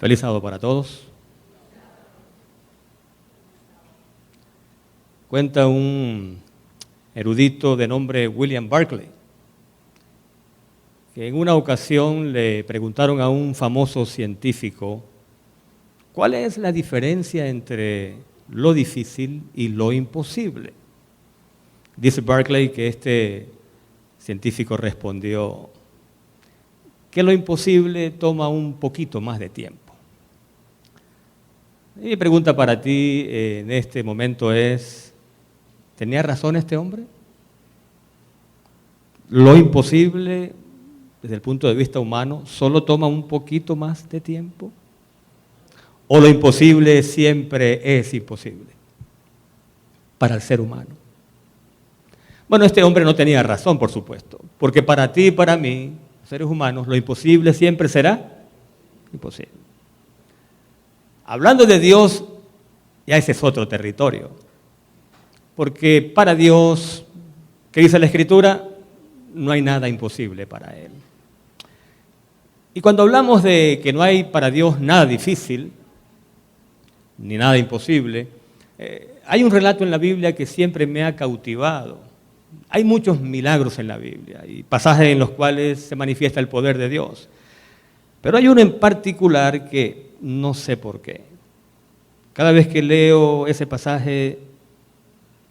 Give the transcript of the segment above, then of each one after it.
Feliz sábado para todos. Cuenta un erudito de nombre William Barclay, que en una ocasión le preguntaron a un famoso científico cuál es la diferencia entre lo difícil y lo imposible. Dice Barclay que este científico respondió que lo imposible toma un poquito más de tiempo. Y mi pregunta para ti en este momento es, ¿tenía razón este hombre? Lo imposible, desde el punto de vista humano, solo toma un poquito más de tiempo. ¿O lo imposible siempre es imposible para el ser humano? Bueno, este hombre no tenía razón, por supuesto, porque para ti y para mí, seres humanos, lo imposible siempre será imposible. Hablando de Dios, ya ese es otro territorio, porque para Dios, ¿qué dice la Escritura? No hay nada imposible para Él. Y cuando hablamos de que no hay para Dios nada difícil, ni nada imposible, hay un relato en la Biblia que siempre me ha cautivado. Hay muchos milagros en la Biblia y pasajes en los cuales se manifiesta el poder de Dios. Pero hay uno en particular que no sé por qué. Cada vez que leo ese pasaje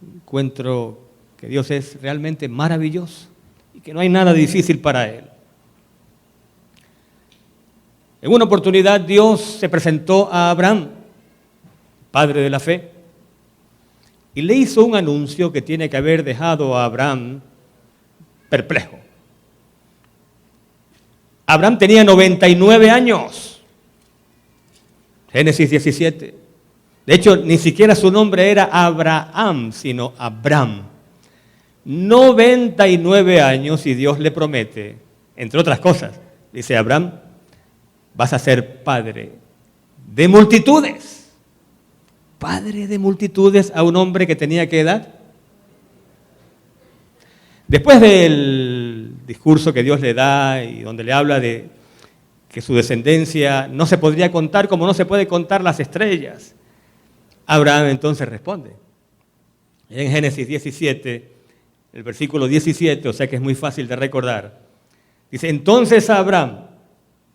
encuentro que Dios es realmente maravilloso y que no hay nada difícil para Él. En una oportunidad Dios se presentó a Abraham, padre de la fe, y le hizo un anuncio que tiene que haber dejado a Abraham perplejo. Abraham tenía 99 años. Génesis 17. De hecho, ni siquiera su nombre era Abraham, sino Abram. 99 años y Dios le promete, entre otras cosas, dice Abraham, vas a ser padre de multitudes. Padre de multitudes a un hombre que tenía ¿qué edad? Después del discurso que Dios le da y donde le habla de que su descendencia no se podría contar como no se puede contar las estrellas, Abraham entonces responde. En Génesis 17, el versículo 17, o sea que es muy fácil de recordar, dice, entonces Abraham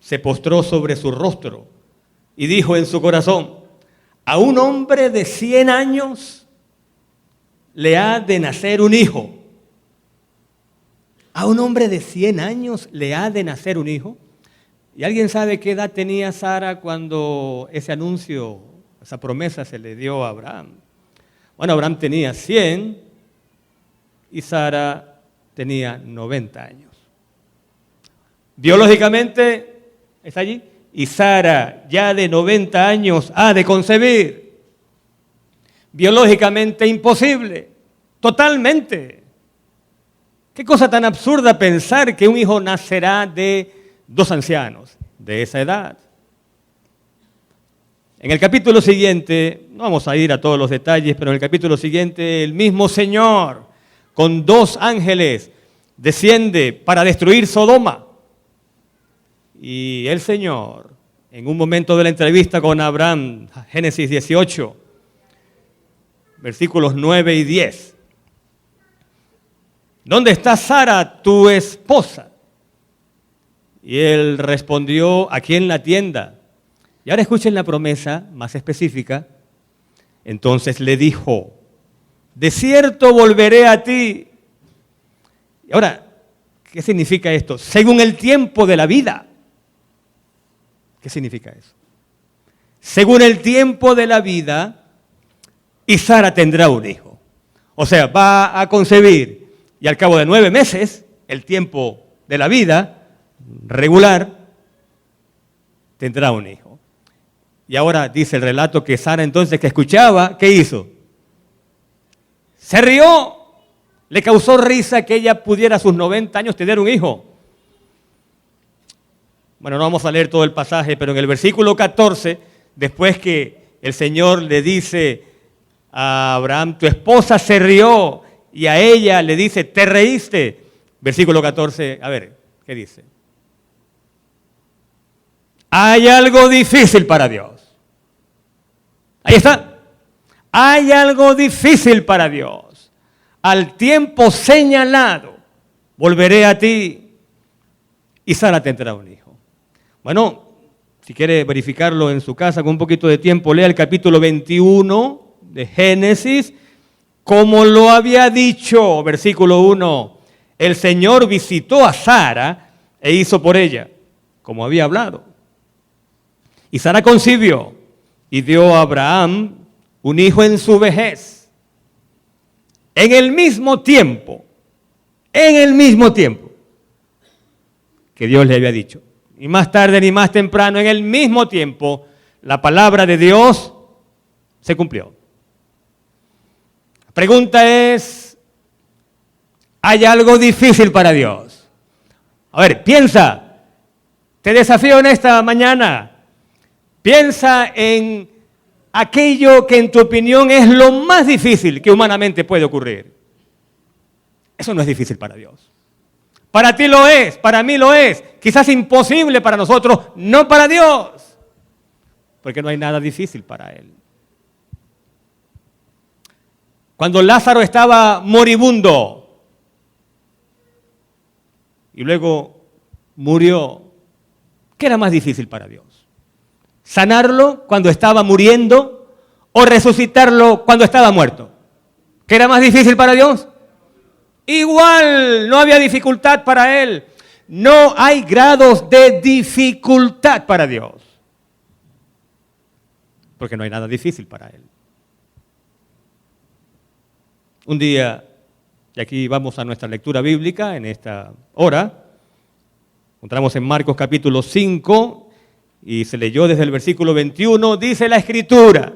se postró sobre su rostro y dijo en su corazón, a un hombre de 100 años le ha de nacer un hijo. A un hombre de 100 años le ha de nacer un hijo. ¿Y alguien sabe qué edad tenía Sara cuando ese anuncio, esa promesa se le dio a Abraham? Bueno, Abraham tenía 100 y Sara tenía 90 años. Biológicamente, ¿está allí? Y Sara, ya de 90 años, ha de concebir. Biológicamente imposible, totalmente. Qué cosa tan absurda pensar que un hijo nacerá de dos ancianos de esa edad. En el capítulo siguiente, no vamos a ir a todos los detalles, pero en el capítulo siguiente, el mismo Señor, con 2 ángeles, desciende para destruir Sodoma. Y el Señor, en un momento de la entrevista con Abraham, Génesis 18, versículos 9 y 10. ¿Dónde está Sara, tu esposa? Y él respondió, aquí en la tienda. Y ahora escuchen la promesa más específica. Entonces le dijo, de cierto volveré a ti. Y ahora, ¿qué significa esto? Según el tiempo de la vida. ¿Qué significa eso? Según el tiempo de la vida, y Sara tendrá un hijo. O sea, va a concebir y al cabo de 9 meses, el tiempo de la vida regular, tendrá un hijo. Y ahora dice el relato que Sara entonces que escuchaba, ¿qué hizo? Se rió, le causó risa que ella pudiera a sus 90 años tener un hijo. Bueno, no vamos a leer todo el pasaje, pero en el versículo 14, después que el Señor le dice a Abraham, tu esposa se rió, y a ella le dice, te reíste. Versículo 14, a ver, ¿qué dice? hay algo difícil para Dios. Ahí está. Hay algo difícil para Dios. Al tiempo señalado, volveré a ti y Sara tendrá un hijo. Bueno, si quiere verificarlo en su casa con un poquito de tiempo, lea el capítulo 21 de Génesis. Como lo había dicho, versículo 1, el Señor visitó a Sara e hizo por ella, como había hablado. Y Sara concibió y dio a Abraham un hijo en su vejez. En el mismo tiempo que Dios le había dicho. Ni más tarde ni más temprano, en el mismo tiempo, la palabra de Dios se cumplió. La pregunta es, ¿hay algo difícil para Dios? A ver, piensa, te desafío en esta mañana, piensa en aquello que en tu opinión es lo más difícil que humanamente puede ocurrir. Eso no es difícil para Dios. Para ti lo es, para mí lo es. Quizás imposible para nosotros, no para Dios. Porque no hay nada difícil para Él. Cuando Lázaro estaba moribundo y luego murió, ¿qué era más difícil para Dios? ¿Sanarlo cuando estaba muriendo o resucitarlo cuando estaba muerto? ¿Qué era más difícil para Dios? Igual, no había dificultad para Él. No hay grados de dificultad para Dios. Porque no hay nada difícil para Él. Un día, y aquí vamos a nuestra lectura bíblica en esta hora, encontramos en Marcos capítulo 5, y se leyó desde el versículo 21, dice la Escritura,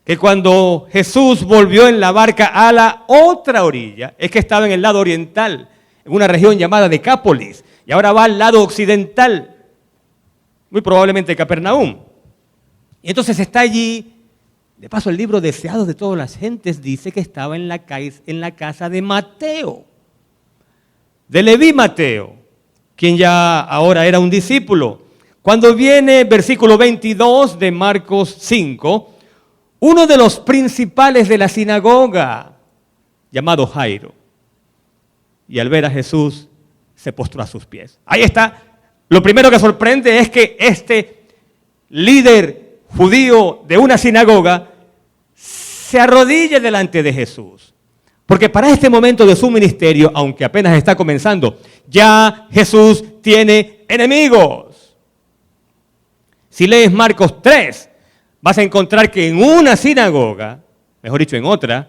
que cuando Jesús volvió en la barca a la otra orilla, es que estaba en el lado oriental, en una región llamada Decápolis, y ahora va al lado occidental, muy probablemente Capernaum. Y entonces está allí, de paso el libro deseado de todas las gentes dice que estaba en la casa de Mateo, de Leví Mateo, quien ya ahora era un discípulo. Cuando viene versículo 22 de Marcos 5, uno de los principales de la sinagoga, llamado Jairo, y al ver a Jesús, se postró a sus pies. Ahí está. Lo primero que sorprende es que este líder judío de una sinagoga se arrodille delante de Jesús. Porque para este momento de su ministerio, aunque apenas está comenzando, ya Jesús tiene enemigos. Si lees Marcos 3, vas a encontrar que en una sinagoga, mejor dicho en otra,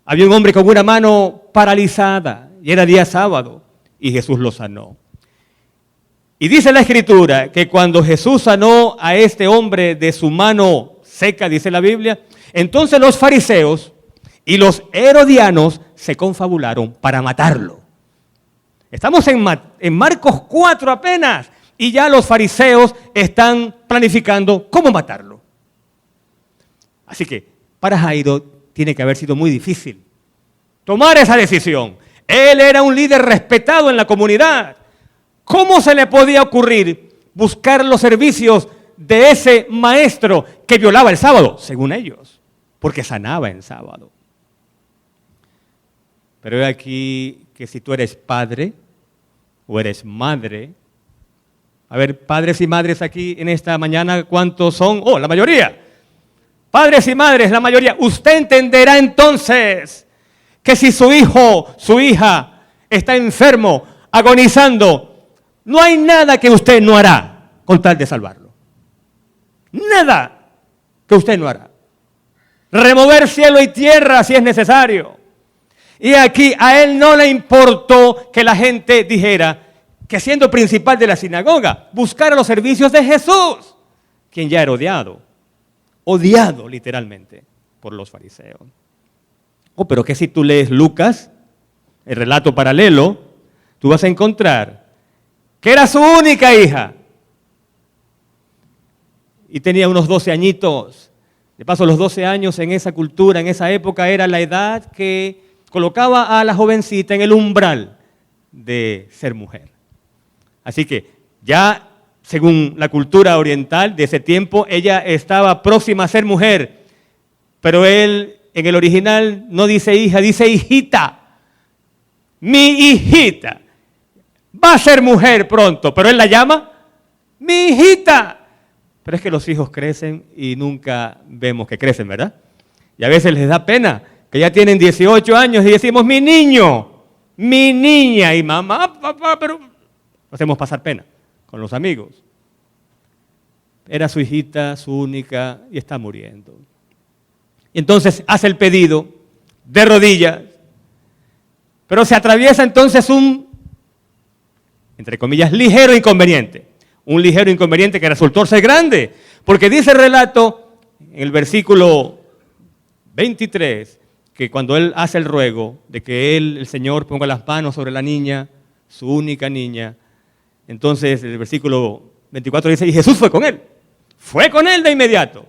había un hombre con una mano paralizada y era día sábado y Jesús lo sanó. Y dice la Escritura que cuando Jesús sanó a este hombre de su mano seca, dice la Biblia, entonces los fariseos y los herodianos se confabularon para matarlo. Estamos en Marcos 4 apenas y ya los fariseos están planificando cómo matarlo. Así que para Jairo tiene que haber sido muy difícil tomar esa decisión. Él era un líder respetado en la comunidad. ¿Cómo se le podía ocurrir buscar los servicios de ese maestro que violaba el sábado? Según ellos, porque sanaba en sábado. Pero he aquí que si tú eres padre o eres madre, a ver, padres y madres aquí en esta mañana, ¿cuántos son? Oh, la mayoría. Padres y madres, la mayoría. Usted entenderá entonces que si su hijo, su hija está enfermo, agonizando, no hay nada que usted no hará con tal de salvarlo. Nada que usted no hará. Remover cielo y tierra si es necesario. Y aquí a él no le importó que la gente dijera que siendo principal de la sinagoga, buscara los servicios de Jesús, quien ya era odiado literalmente por los fariseos. Oh, pero que si tú lees Lucas, el relato paralelo, tú vas a encontrar que era su única hija y tenía unos 12 añitos. De paso, los 12 años en esa cultura, en esa época, era la edad que colocaba a la jovencita en el umbral de ser mujer. Así que ya según la cultura oriental de ese tiempo, ella estaba próxima a ser mujer, pero él en el original no dice hija, dice hijita. Mi hijita. Va a ser mujer pronto, pero él la llama mi hijita. Pero es que los hijos crecen y nunca vemos que crecen, ¿verdad? Y a veces les da pena, que ya tienen 18 años y decimos, mi niño, mi niña, y mamá, papá, pero hacemos pasar pena con los amigos. Era su hijita, su única, y está muriendo. Y entonces hace el pedido de rodillas, pero se atraviesa entonces un, entre comillas, ligero inconveniente. Un ligero inconveniente que resultó ser grande, porque dice el relato en el versículo 23, que cuando él hace el ruego de que el Señor, ponga las manos sobre la niña, su única niña, entonces el versículo 24 dice, y Jesús fue con él de inmediato.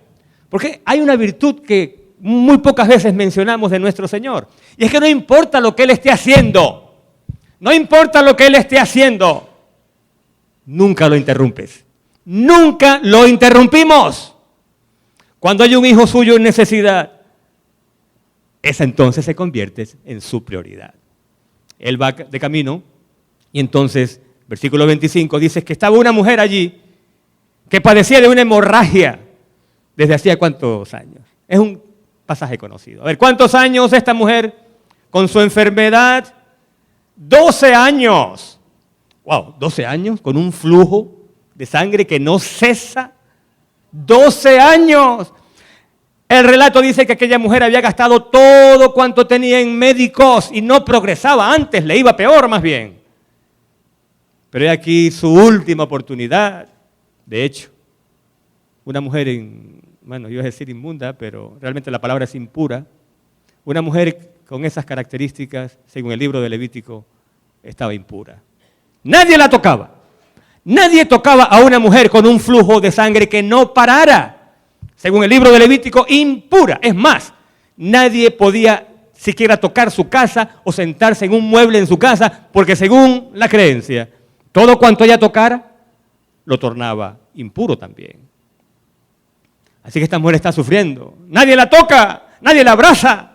Porque hay una virtud que muy pocas veces mencionamos de nuestro Señor, y es que no importa lo que Él esté haciendo, no importa lo que Él esté haciendo, nunca lo interrumpes, nunca lo interrumpimos. Cuando hay un hijo suyo en necesidad, esa entonces se convierte en su prioridad. Él va de camino y entonces, versículo 25, dice que estaba una mujer allí que padecía de una hemorragia desde hacía ¿cuántos años? Es un pasaje conocido. A ver, ¿cuántos años esta mujer con su enfermedad? 12 años. Wow, 12 años con un flujo de sangre que no cesa. 12 años. El relato dice que aquella mujer había gastado todo cuanto tenía en médicos y no progresaba antes, le iba peor más bien. Pero he aquí su última oportunidad. De hecho, una mujer, bueno, iba a decir inmunda, pero realmente la palabra es impura. Una mujer con esas características, según el libro de Levítico, estaba impura. Nadie la tocaba. Nadie tocaba a una mujer con un flujo de sangre que no parara. Según el libro de Levítico, impura. Es más, nadie podía siquiera tocar su casa o sentarse en un mueble en su casa, porque según la creencia, todo cuanto ella tocara, lo tornaba impuro también. Así que esta mujer está sufriendo. Nadie la toca, nadie la abraza.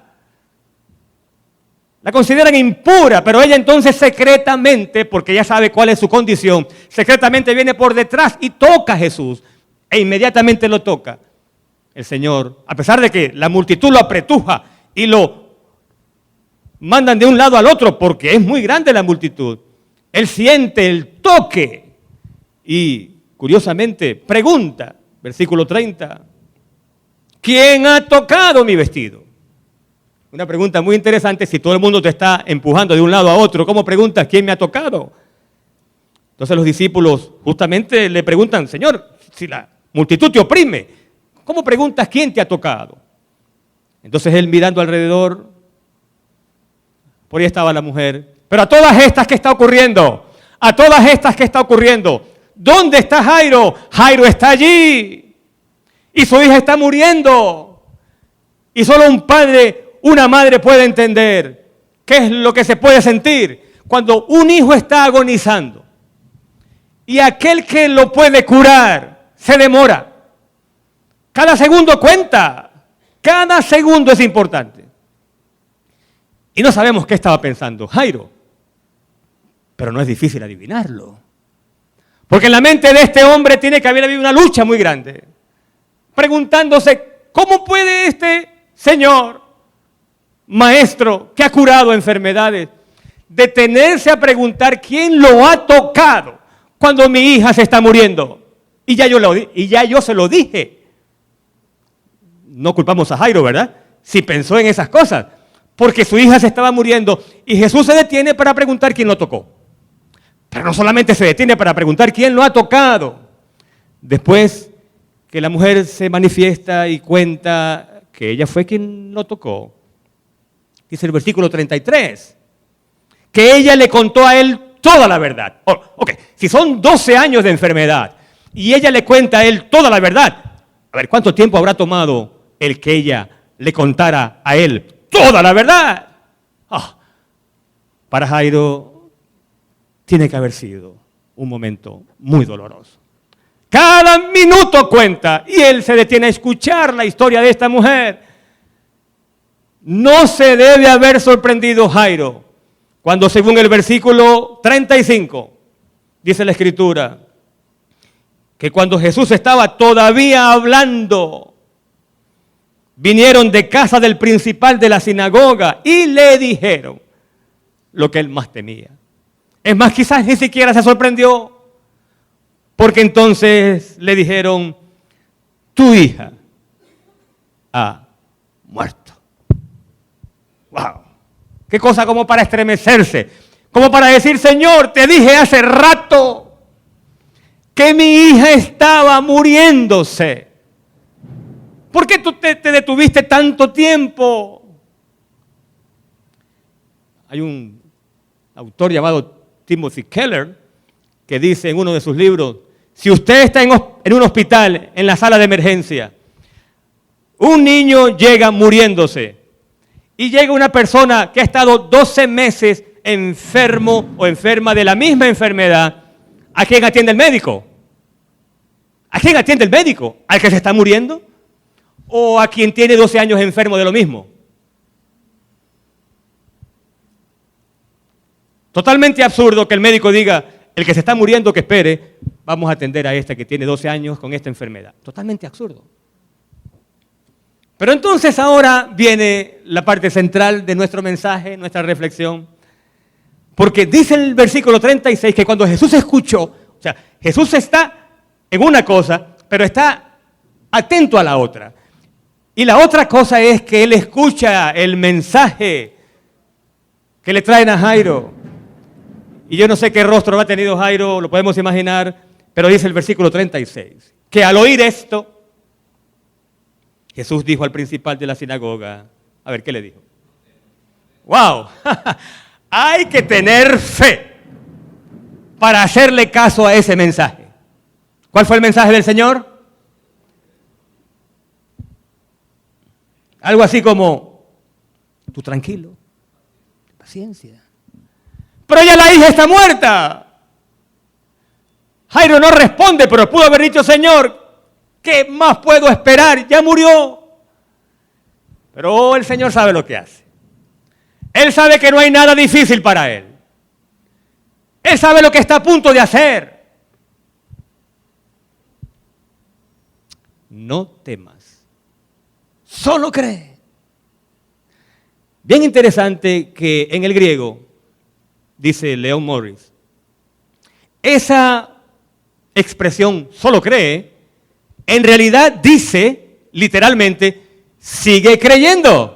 La consideran impura, pero ella entonces secretamente, porque ya sabe cuál es su condición, secretamente viene por detrás y toca a Jesús. E inmediatamente lo toca. El Señor, a pesar de que la multitud lo apretuja y lo mandan de un lado al otro, porque es muy grande la multitud, Él siente el toque y, curiosamente, pregunta, versículo 30, ¿quién ha tocado mi vestido? Una pregunta muy interesante. Si todo el mundo te está empujando de un lado a otro, ¿cómo preguntas quién me ha tocado? Entonces los discípulos justamente le preguntan, Señor, si la multitud te oprime, ¿cómo preguntas quién te ha tocado? Entonces él, mirando alrededor, por ahí estaba la mujer. Pero a todas estas, ¿qué está ocurriendo? A todas estas, ¿qué está ocurriendo? ¿Dónde está Jairo? Jairo está allí. Y su hija está muriendo. Y solo un padre, una madre puede entender qué es lo que se puede sentir cuando un hijo está agonizando y aquel que lo puede curar se demora. Cada segundo cuenta, cada segundo es importante. Y no sabemos qué estaba pensando Jairo, pero no es difícil adivinarlo. Porque en la mente de este hombre tiene que haber habido una lucha muy grande, preguntándose, ¿cómo puede este Señor, maestro, que ha curado enfermedades, detenerse a preguntar quién lo ha tocado cuando mi hija se está muriendo? Y ya yo se lo dije. No culpamos a Jairo, ¿verdad? Si pensó en esas cosas, porque su hija se estaba muriendo y Jesús se detiene para preguntar quién lo tocó. Pero no solamente se detiene para preguntar quién lo ha tocado. Después que la mujer se manifiesta y cuenta que ella fue quien lo tocó, dice el versículo 33, que ella le contó a él toda la verdad. Ok, si son 12 años de enfermedad y ella le cuenta a él toda la verdad, a ver, ¿cuánto tiempo habrá tomado el que ella le contara a él toda la verdad? Para Jairo tiene que haber sido un momento muy doloroso. Cada minuto cuenta. Y él se detiene a escuchar la historia de esta mujer. No se debe haber sorprendido Jairo cuando, según el versículo 35, dice la Escritura, que cuando Jesús estaba todavía hablando, vinieron de casa del principal de la sinagoga y le dijeron lo que él más temía. Es más, quizás ni siquiera se sorprendió, porque entonces le dijeron, tu hija ha muerto. ¡Wow! Qué cosa como para estremecerse, como para decir, Señor, te dije hace rato que mi hija estaba muriéndose. ¿Por qué tú te detuviste tanto tiempo? Hay un autor llamado Timothy Keller que dice en uno de sus libros, si usted está en un hospital, en la sala de emergencia, un niño llega muriéndose y llega una persona que ha estado 12 meses enfermo o enferma de la misma enfermedad, ¿a quién atiende el médico? ¿A quién atiende el médico? ¿Al que se está muriendo? ¿O a quien tiene 12 años enfermo de lo mismo? Totalmente absurdo que el médico diga, el que se está muriendo que espere, vamos a atender a este que tiene 12 años con esta enfermedad. Totalmente absurdo. Pero entonces ahora viene la parte central de nuestro mensaje, nuestra reflexión, porque dice el versículo 36 que cuando Jesús escuchó, o sea, Jesús está en una cosa, pero está atento a la otra. Y la otra cosa es que él escucha el mensaje que le traen a Jairo. Y yo no sé qué rostro ha tenido Jairo, lo podemos imaginar, pero dice el versículo 36, que al oír esto, Jesús dijo al principal de la sinagoga, a ver, ¿qué le dijo? ¡Wow! Hay que tener fe para hacerle caso a ese mensaje. ¿Cuál fue el mensaje del Señor? Algo así como, tú tranquilo, paciencia. Pero ya la hija está muerta. Jairo no responde, pero pudo haber dicho, Señor, ¿qué más puedo esperar? Ya murió. Pero el Señor sabe lo que hace. Él sabe que no hay nada difícil para Él. Él sabe lo que está a punto de hacer. No temas, solo cree. Bien interesante que en el griego, dice Leon Morris, esa expresión, solo cree, en realidad dice, literalmente, sigue creyendo.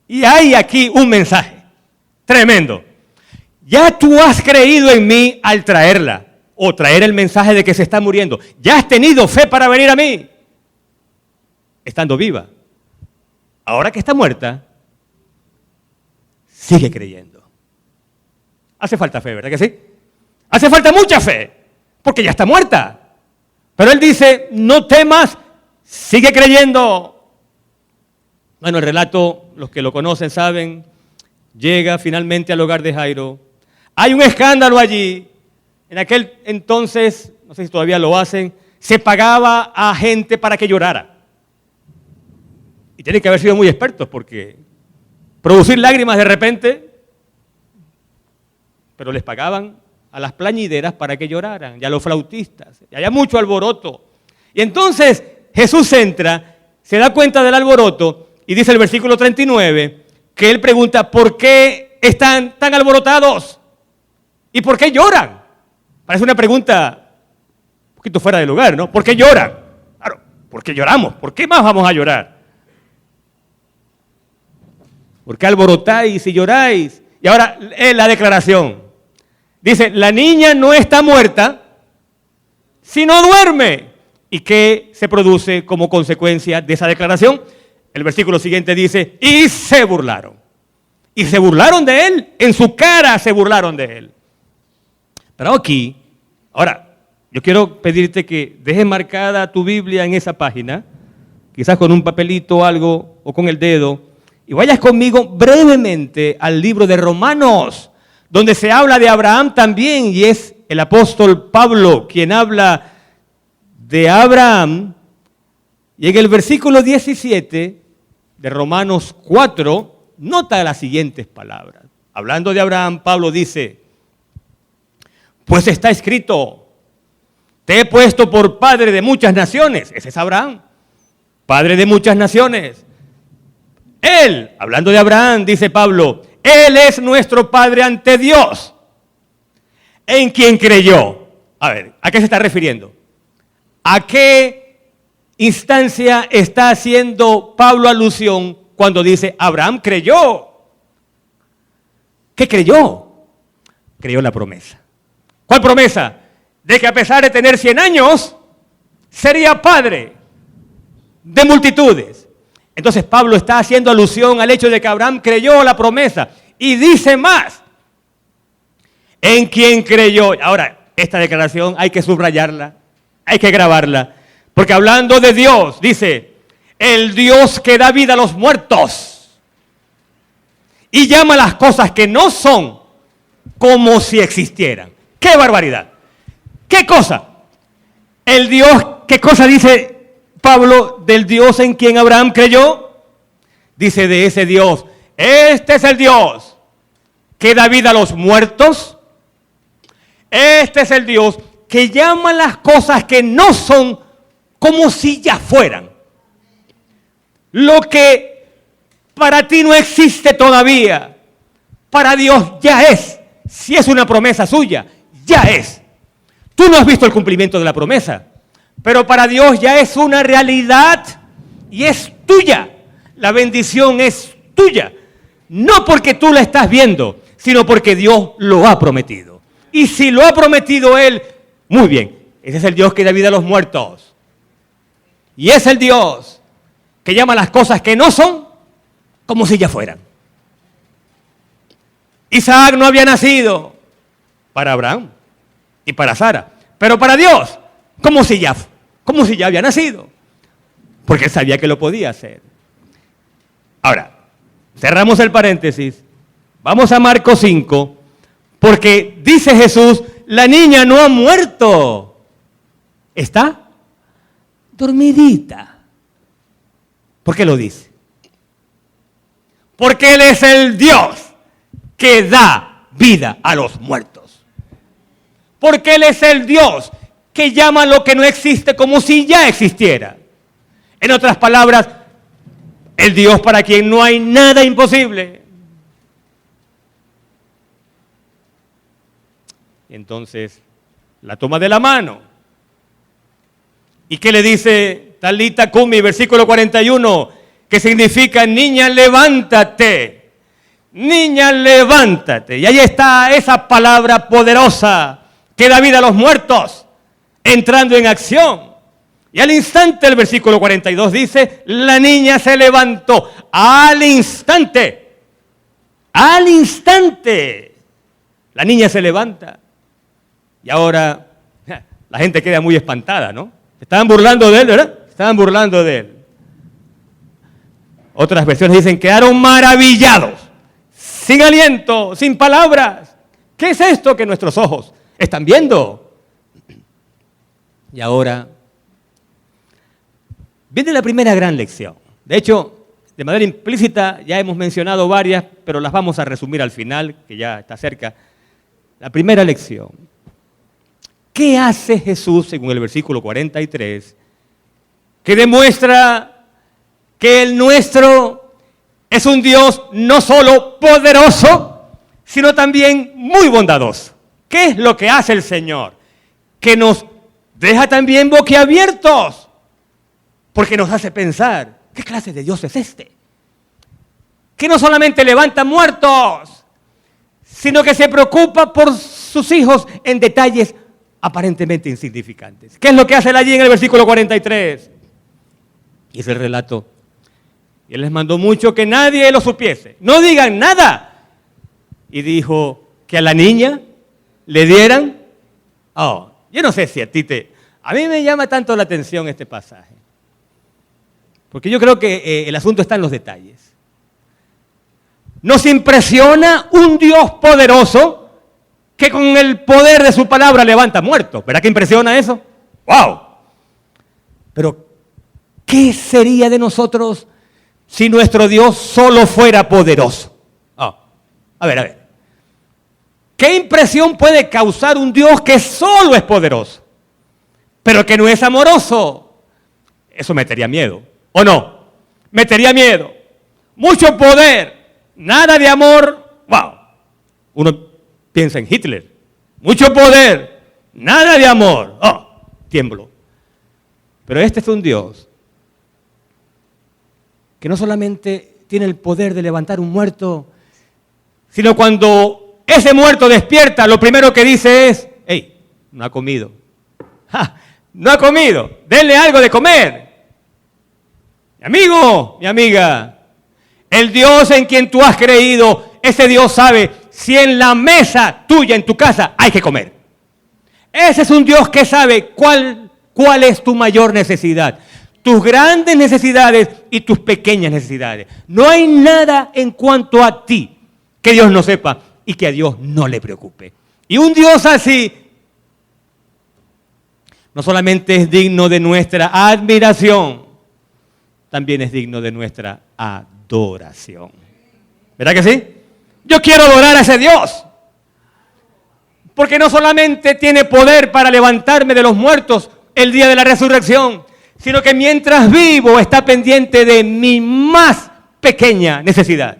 Y hay aquí un mensaje tremendo. Ya tú has creído en mí al traerla, o traer el mensaje de que se está muriendo. Ya has tenido fe para venir a mí, estando viva. Ahora que está muerta, sigue creyendo. Hace falta fe, ¿verdad que sí? Hace falta mucha fe, porque ya está muerta. Pero él dice, no temas, sigue creyendo. Bueno, el relato, los que lo conocen saben, llega finalmente al hogar de Jairo. Hay un escándalo allí. En aquel entonces, no sé si todavía lo hacen, se pagaba a gente para que llorara. Y tienen que haber sido muy expertos, porque producir lágrimas de repente, pero les pagaban a las plañideras para que lloraran, y a los flautistas, y había mucho alboroto. Y entonces Jesús entra, se da cuenta del alboroto, y dice el versículo 39, que él pregunta, ¿por qué están tan alborotados? ¿Y por qué lloran? Parece una pregunta un poquito fuera de lugar, ¿no? ¿Por qué lloran? Claro, porque lloramos. ¿Por qué más vamos a llorar? ¿Por qué alborotáis y lloráis? Y ahora la declaración. Dice, la niña no está muerta, sino duerme. ¿Y qué se produce como consecuencia de esa declaración? El versículo siguiente dice, y se burlaron. Y se burlaron de él, en su cara se burlaron de él. Pero aquí, ahora, yo quiero pedirte que dejes marcada tu Biblia en esa página, quizás con un papelito o algo, o con el dedo, y vayas conmigo brevemente al libro de Romanos, donde se habla de Abraham también, y es el apóstol Pablo quien habla de Abraham. Y en el versículo 17 de Romanos 4, nota las siguientes palabras. Hablando de Abraham, Pablo dice, pues está escrito, te he puesto por padre de muchas naciones. Ese es Abraham, padre de muchas naciones. Él, hablando de Abraham, dice Pablo, él es nuestro padre ante Dios, en quien creyó. A ver, ¿a qué se está refiriendo? ¿A qué instancia está haciendo Pablo alusión cuando dice Abraham creyó? ¿Qué creyó? Creyó la promesa. ¿Cuál promesa? De que a pesar de tener 100 años, sería padre de multitudes. Entonces Pablo está haciendo alusión al hecho de que Abraham creyó la promesa. Y dice más, en quien creyó. Ahora, esta declaración hay que subrayarla, hay que grabarla. Porque hablando de Dios, dice, el Dios que da vida a los muertos y llama las cosas que no son como si existieran. ¡Qué barbaridad! ¿Qué cosa? El Dios, ¿qué cosa dice Pablo del Dios en quien Abraham creyó? Dice de ese Dios, este es el Dios que da vida a los muertos. Este es el Dios que llama las cosas que no son como si ya fueran. Lo que para ti no existe todavía, para Dios ya es. Si es una promesa suya, ya es. Tú no has visto el cumplimiento de la promesa, pero para Dios ya es una realidad y es tuya. La bendición es tuya. No porque tú la estás viendo, sino porque Dios lo ha prometido. Y si lo ha prometido Él, muy bien, ese es el Dios que da vida a los muertos. Y es el Dios que llama las cosas que no son como si ya fueran. Isaac no había nacido para Abraham y para Sara, pero para Dios, como si ya había nacido, porque Él sabía que lo podía hacer. Ahora, cerramos el paréntesis, vamos a Marcos 5, porque dice Jesús, la niña no ha muerto, está dormidita. ¿Por qué lo dice? Porque Él es el Dios que da vida a los muertos. Porque Él es el Dios que llama lo que no existe como si ya existiera. En otras palabras, el Dios para quien no hay nada imposible. Entonces, la toma de la mano. ¿Y qué le dice Talita Kumi, versículo 41? Que significa, niña, levántate. Niña, levántate. Y ahí está esa palabra poderosa que da vida a los muertos, entrando en acción. Y al instante, el versículo 42 dice, la niña se levantó. Al instante. Al instante. La niña se levanta. Y ahora la gente queda muy espantada, ¿no? Estaban burlando de él, ¿verdad? Estaban burlando de él. Otras versiones dicen, quedaron maravillados, sin aliento, sin palabras. ¿Qué es esto que nuestros ojos están viendo? Y ahora viene la primera gran lección. De hecho, de manera implícita ya hemos mencionado varias, pero las vamos a resumir al final, que ya está cerca. La primera lección. ¿Qué hace Jesús, según el versículo 43, que demuestra que el nuestro es un Dios no solo poderoso, sino también muy bondadoso? ¿Qué es lo que hace el Señor? Que nos deja también boquiabiertos, porque nos hace pensar, ¿qué clase de Dios es este? Que no solamente levanta muertos, sino que se preocupa por sus hijos en detalles aparentemente insignificantes. ¿Qué es lo que hace él allí en el versículo 43? Y es el relato. Y él les mandó mucho que nadie lo supiese. No digan nada. Y dijo que a la niña le dieran. Yo no sé si a mí me llama tanto la atención este pasaje. Porque yo creo que el asunto está en los detalles. Nos impresiona un Dios poderoso que con el poder de su palabra levanta muertos. ¿Verdad que impresiona eso? ¡Wow! Pero, ¿qué sería de nosotros si nuestro Dios solo fuera poderoso? A ver. ¿Qué impresión puede causar un Dios que solo es poderoso, pero que no es amoroso? Eso metería miedo, ¿o no? Metería miedo. Mucho poder, nada de amor. ¡Wow! Uno piensa en Hitler. Mucho poder, nada de amor. Tiemblo. Pero este es un Dios que no solamente tiene el poder de levantar un muerto, sino cuando ese muerto despierta, lo primero que dice es: ¡hey! No ha comido. ¡Ja! No ha comido. Denle algo de comer. Mi amigo, mi amiga, el Dios en quien tú has creído, ese Dios sabe si en la mesa tuya, en tu casa, hay que comer. Ese es un Dios que sabe cuál es tu mayor necesidad, tus grandes necesidades y tus pequeñas necesidades. No hay nada en cuanto a ti que Dios no sepa y que a Dios no le preocupe. Y un Dios así no solamente es digno de nuestra admiración, también es digno de nuestra adoración. ¿Verdad que sí? Yo quiero adorar a ese Dios, porque no solamente tiene poder para levantarme de los muertos el día de la resurrección, sino que mientras vivo está pendiente de mi más pequeña necesidad.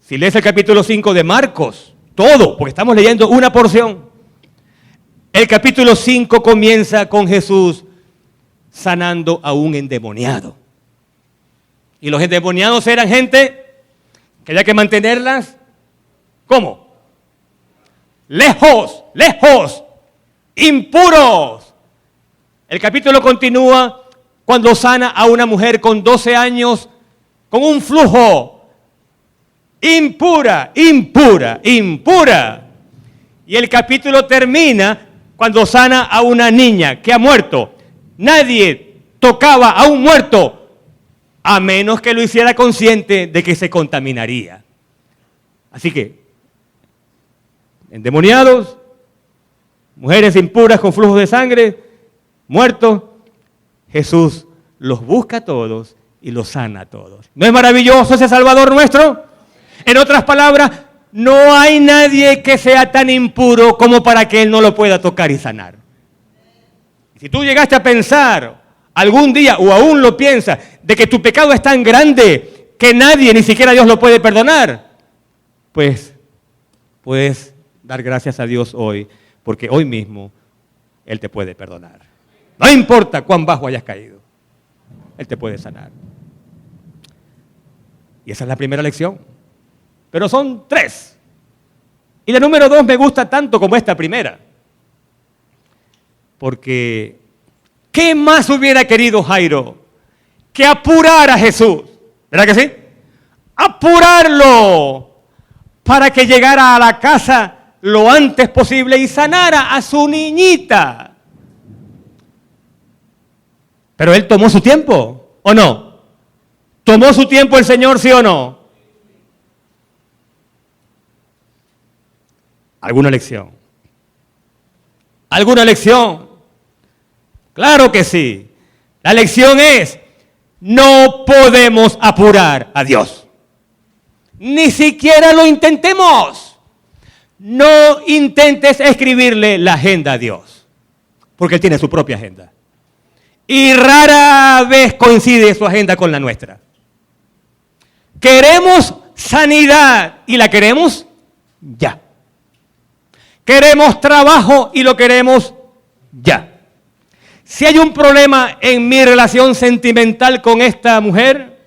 Si lees el capítulo 5 de Marcos, todo, porque estamos leyendo una porción, el capítulo 5 comienza con Jesús sanando a un endemoniado. Y los endemoniados eran gente que había que mantenerlas, ¿cómo? Lejos, impuros. El capítulo continúa cuando sana a una mujer con 12 años con un flujo. Impura. Y el capítulo termina cuando sana a una niña que ha muerto. Nadie tocaba a un muerto a menos que lo hiciera consciente de que se contaminaría. Así que, endemoniados, mujeres impuras con flujos de sangre, muertos, Jesús los busca a todos y los sana a todos. ¿No es maravilloso ese Salvador nuestro? En otras palabras, no hay nadie que sea tan impuro como para que Él no lo pueda tocar y sanar. Si tú llegaste a pensar algún día, o aún lo piensas, de que tu pecado es tan grande que nadie, ni siquiera Dios lo puede perdonar, pues puedes dar gracias a Dios hoy, porque hoy mismo Él te puede perdonar. No importa cuán bajo hayas caído, Él te puede sanar. Y esa es la primera lección. Pero son 3. Y la número 2 me gusta tanto como esta primera. Porque, ¿qué más hubiera querido Jairo que apurar a Jesús? ¿Verdad que sí? Apurarlo para que llegara a la casa lo antes posible y sanara a su niñita. Pero él tomó su tiempo, ¿o no? ¿Tomó su tiempo el Señor, sí o no? ¿Alguna lección? ¿Alguna lección? Claro que sí. La lección es: no podemos apurar a Dios. Ni siquiera lo intentemos. No intentes escribirle la agenda a Dios, porque Él tiene su propia agenda. Y rara vez coincide su agenda con la nuestra. Queremos sanidad y la queremos ya. Queremos trabajo y lo queremos ya. Si hay un problema en mi relación sentimental con esta mujer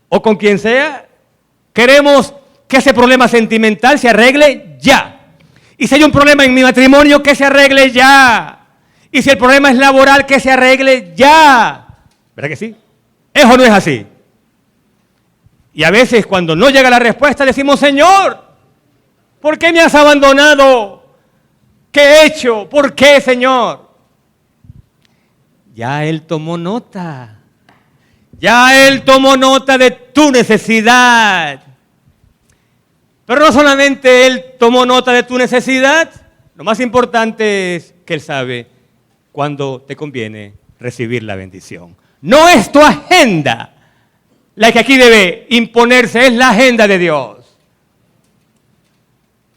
o con quien sea, queremos que ese problema sentimental se arregle ya. Y si hay un problema en mi matrimonio, que se arregle ya. Y si el problema es laboral, que se arregle ya. ¿Verdad que sí? ¿Es o no es así? Y a veces cuando no llega la respuesta decimos: Señor, ¿por qué me has abandonado? ¿Qué he hecho? ¿Por qué, Señor? Ya Él tomó nota. Ya Él tomó nota de tu necesidad. Pero no solamente Él tomó nota de tu necesidad, Lo más importante es que Él sabe cuándo te conviene recibir la bendición. No es tu agenda la que aquí debe imponerse, es la agenda de Dios.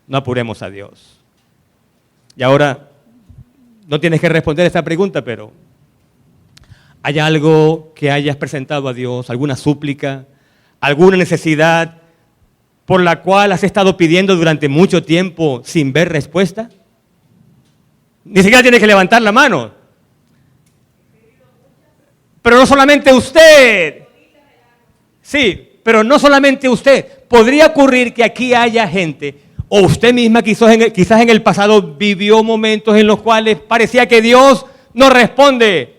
No apuremos a Dios. Y ahora, no tienes que responder esta pregunta, pero ¿hay algo que hayas presentado a Dios? ¿Alguna súplica? ¿Alguna necesidad por la cual has estado pidiendo durante mucho tiempo sin ver respuesta? Ni siquiera tienes que levantar la mano. Pero no solamente usted. Sí, pero no solamente usted. Podría ocurrir que aquí haya gente, o usted misma quizás en el pasado vivió momentos en los cuales parecía que Dios no responde.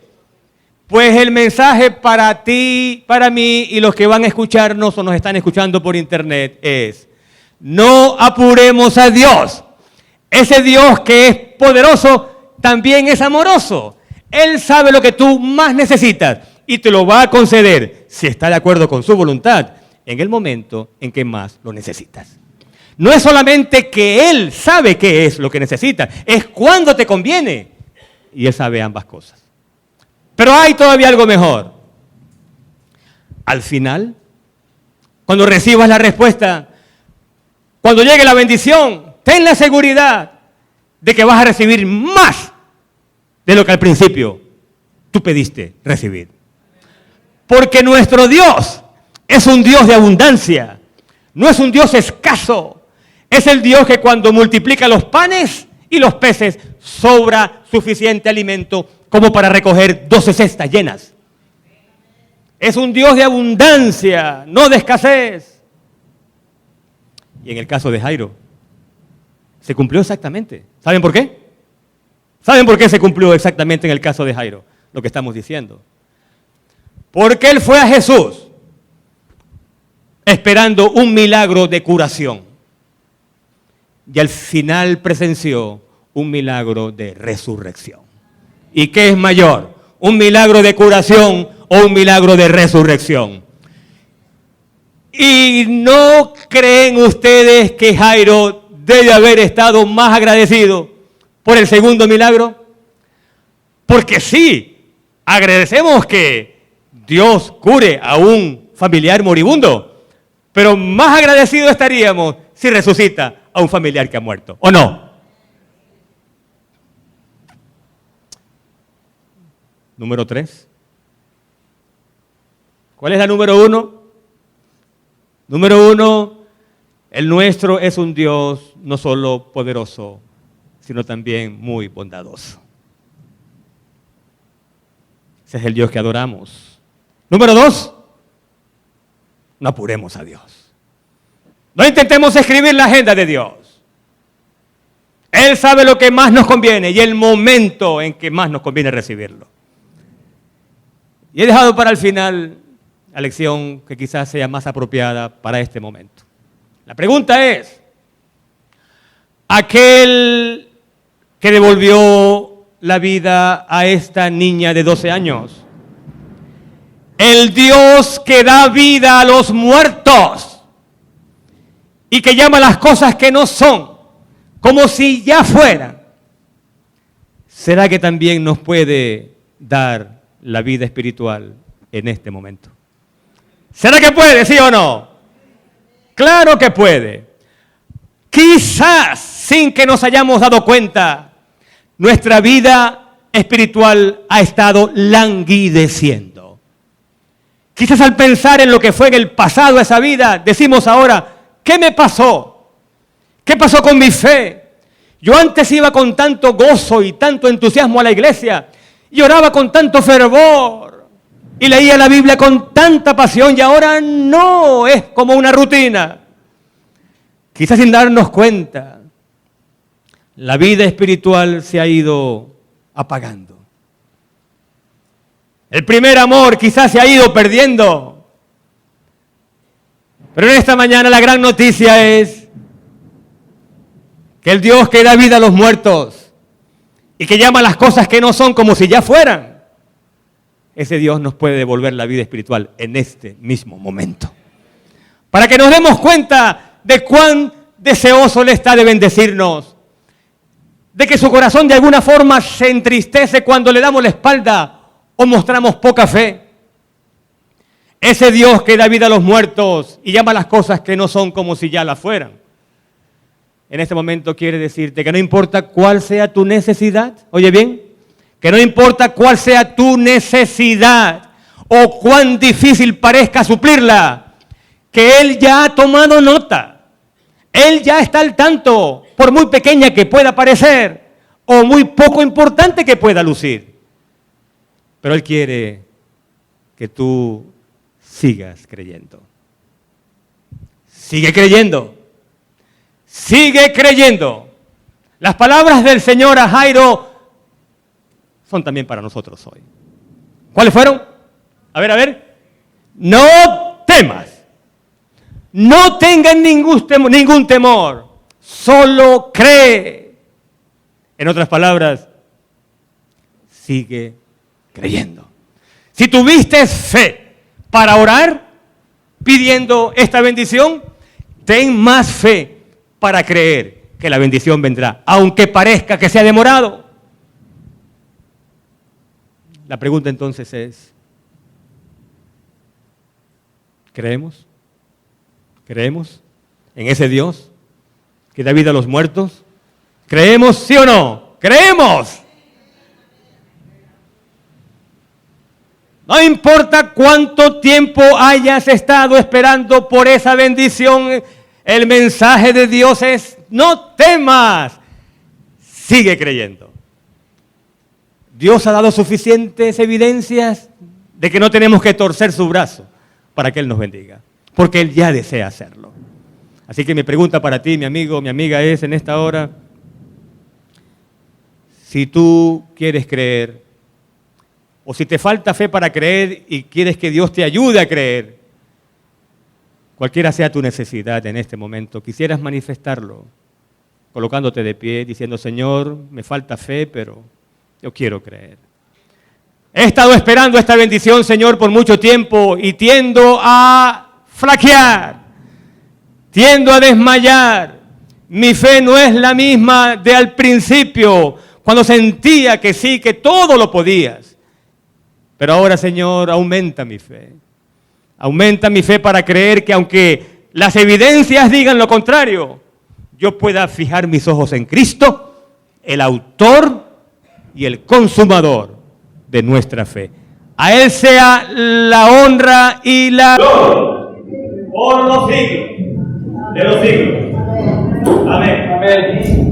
Pues el mensaje para ti, para mí y los que van a escucharnos o nos están escuchando por internet es: no apuremos a Dios. Ese Dios que es poderoso también es amoroso. Él sabe lo que tú más necesitas y te lo va a conceder si está de acuerdo con su voluntad en el momento en que más lo necesitas. No es solamente que Él sabe qué es lo que necesitas, es cuándo te conviene. Y Él sabe ambas cosas. Pero hay todavía algo mejor. Al final, cuando recibas la respuesta, cuando llegue la bendición, ten la seguridad de que vas a recibir más de lo que al principio tú pediste recibir. Porque nuestro Dios es un Dios de abundancia, no es un Dios escaso. Es el Dios que cuando multiplica los panes y los peces, sobra suficiente alimento como para recoger 12 cestas llenas. Es un Dios de abundancia, no de escasez. Y en el caso de Jairo, se cumplió exactamente. ¿Saben por qué? ¿Saben por qué se cumplió exactamente en el caso de Jairo? Lo que estamos diciendo. Porque él fue a Jesús esperando un milagro de curación. Y al final presenció un milagro de resurrección. ¿Y qué es mayor? ¿Un milagro de curación o un milagro de resurrección? ¿Y no creen ustedes que Jairo debe haber estado más agradecido por el segundo milagro? Porque sí, agradecemos que Dios cure a un familiar moribundo, pero más agradecidos estaríamos si resucita a un familiar que ha muerto, ¿o no? Número 3. ¿Cuál es la número 1? Número 1, el nuestro es un Dios no solo poderoso, sino también muy bondadoso. Ese es el Dios que adoramos. Número 2, no apuremos a Dios. No intentemos escribir la agenda de Dios. Él sabe lo que más nos conviene y el momento en que más nos conviene recibirlo. Y he dejado para el final la lección que quizás sea más apropiada para este momento. La pregunta es: aquel que devolvió la vida a esta niña de 12 años, el Dios que da vida a los muertos y que llama las cosas que no son como si ya fueran, ¿será que también nos puede dar la vida espiritual en este momento? ¿Será que puede, sí o no? Claro que puede. Quizás sin que nos hayamos dado cuenta, nuestra vida espiritual ha estado languideciendo. Quizás al pensar en lo que fue en el pasado esa vida, decimos ahora: ¿qué me pasó? ¿Qué pasó con mi fe? Yo antes iba con tanto gozo y tanto entusiasmo a la iglesia, y oraba con tanto fervor, y leía la Biblia con tanta pasión, y ahora no, es como una rutina. Quizás sin darnos cuenta, la vida espiritual se ha ido apagando. El primer amor quizás se ha ido perdiendo. Pero en esta mañana la gran noticia es que el Dios que da vida a los muertos y que llama las cosas que no son como si ya fueran, ese Dios nos puede devolver la vida espiritual en este mismo momento. Para que nos demos cuenta de cuán deseoso Él está de bendecirnos de que su corazón de alguna forma se entristece cuando le damos la espalda o mostramos poca fe. Ese Dios que da vida a los muertos y llama las cosas que no son como si ya las fueran. En este momento quiere decirte que no importa cuál sea tu necesidad, oye bien, que no importa cuál sea tu necesidad o cuán difícil parezca suplirla, que Él ya ha tomado nota. Él ya está al tanto, por muy pequeña que pueda parecer o muy poco importante que pueda lucir. Pero Él quiere que tú sigas creyendo. Sigue creyendo. Sigue creyendo. Las palabras del Señor a Jairo son también para nosotros hoy. ¿Cuáles fueron? A ver. No temas. No tengan ningún temor. Solo cree. En otras palabras, sigue creyendo. Si tuviste fe para orar pidiendo esta bendición, ten más fe para creer que la bendición vendrá, aunque parezca que sea demorado. La pregunta entonces es, ¿creemos? ¿Creemos en ese Dios que da vida a los muertos? ¿Creemos, sí o no? ¡Creemos! No importa cuánto tiempo hayas estado esperando por esa bendición, el mensaje de Dios es, no temas, sigue creyendo. Dios ha dado suficientes evidencias de que no tenemos que torcer su brazo para que Él nos bendiga, porque Él ya desea hacerlo. Así que mi pregunta para ti, mi amigo, mi amiga, es en esta hora, si tú quieres creer, o si te falta fe para creer y quieres que Dios te ayude a creer, cualquiera sea tu necesidad en este momento, quisieras manifestarlo, colocándote de pie, diciendo, Señor, me falta fe, pero yo quiero creer. He estado esperando esta bendición, Señor, por mucho tiempo y tiendo a flaquear, tiendo a desmayar. Mi fe no es la misma de al principio, cuando sentía que sí, que todo lo podías. Pero ahora, Señor, aumenta mi fe. Aumenta mi fe para creer que aunque las evidencias digan lo contrario, yo pueda fijar mis ojos en Cristo, el autor y el consumador de nuestra fe. A Él sea la honra y la gloria por los siglos de los siglos. Amén. Amén.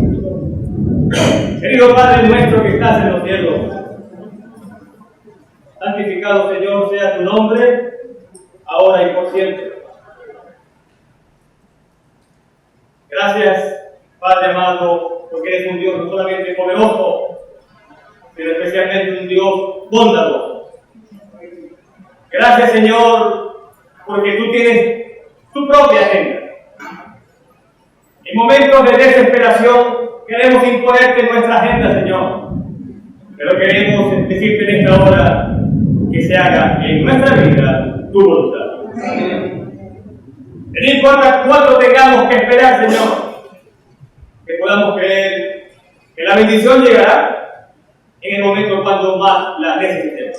Querido Padre nuestro que estás en los cielos, santificado, Señor, sea tu nombre, ahora y por siempre. Gracias, Padre amado, porque eres un Dios no solamente poderoso, pero especialmente un Dios bondadoso. Gracias, Señor, porque tú tienes tu propia agenda. En momentos de desesperación queremos imponerte nuestra agenda, Señor, pero queremos decirte en esta hora que se haga en nuestra vida tu voluntad. No importa cuánto tengamos que esperar, Señor, que podamos creer que la bendición llegará en el momento cuando más la necesitemos.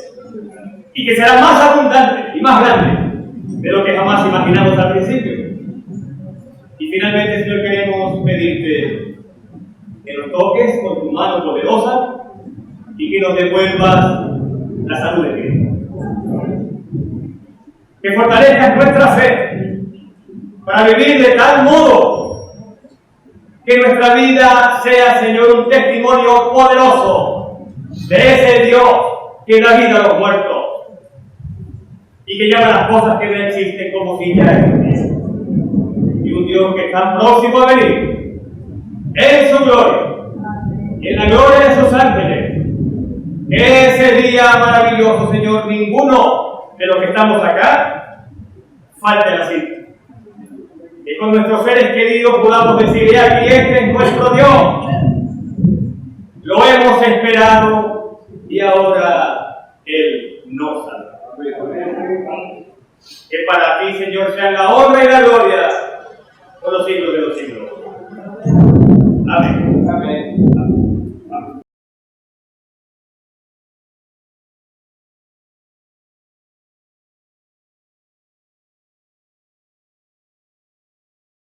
Y que será más abundante y más grande de lo que jamás imaginamos al principio. Y finalmente, Señor, queremos pedirte que nos toques con tu mano poderosa y que nos devuelvas la salud de Cristo. Que fortalezcas nuestra fe para vivir de tal modo que nuestra vida sea, Señor, un testimonio poderoso de ese Dios que da vida a los muertos y que llama las cosas que no existen como si ya existiesen. Y un Dios que está próximo a venir en su gloria y en la gloria de sus ángeles. Ese día maravilloso, Señor, ninguno de los que estamos acá falte la cita. Que con nuestros seres queridos podamos decir, aquí este es nuestro Dios. Lo hemos esperado y ahora Él nos salva. Que para ti, Señor, sean la honra y la gloria